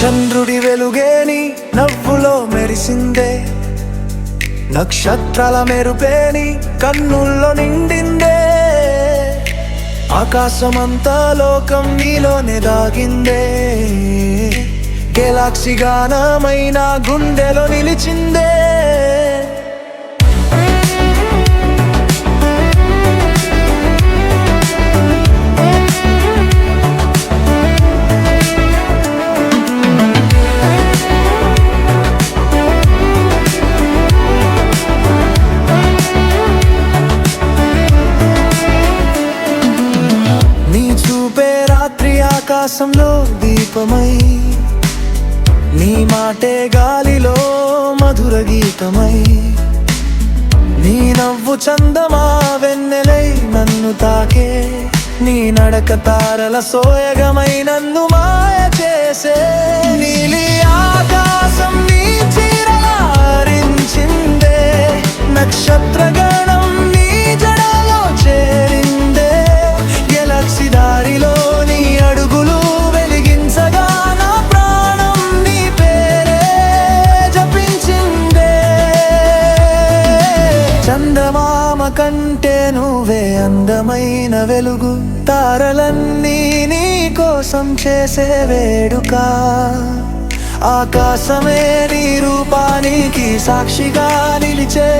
చంద్రుడి వెలుగేని నవ్వులో మెరిసిందే, నక్షత్రాల మెరుపేని కన్నుల్లో నిండిందే, ఆకాశమంతా లోకం నీలోనే దాగిందే, గెలాక్సీ గానమైన గుండెలో నిలిచిందే. ఆకాశంలో దీపమై, నీ మాటే గాలిలో మధుర గీతమై, నీ నవ్వు చందమా వెన్నెలై నన్ను తాకే, నీ నడక తారల సోయగమై నన్ను మాయ చేసే. నీలి ఆకాశం నీ చీరలారించిందే, నక్షత్రగణం నీ జడలో చేరిందే, గెలాక్సీ దారిలో అడుగులు వెలిగించగా నా ప్రాణం నీ పేరే జపించిందే. చందమామ కంటే నువ్వే అందమైన వెలుగు, తారలన్నీ నీ కోసం చేసే వేడుక, ఆకాశమే నీ రూపానికి సాక్షిగా నిలిచే,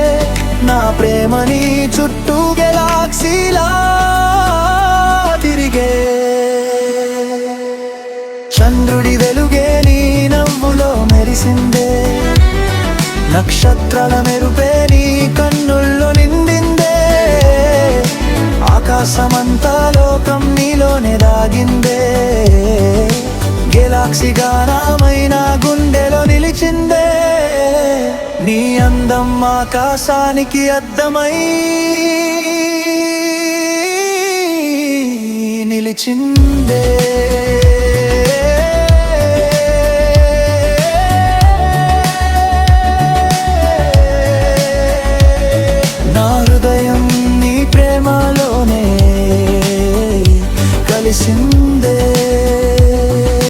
నా ప్రేమని చుట్టూ గెలాక్సీలా తిరిగే. చంద్రుడి వెలుగే నీ నవ్వులో మెరిసిందే, నక్షత్రాల మెరుపే నీ కన్నుల్లో నిండిందే, ఆకాశమంతా లోకం నీలోనే దాగిందే, గెలాక్సీ గానమైన గుండెలో నిలిచిందే, నీ అందం ఆకాశానికి అద్దమై నిలిచిందే.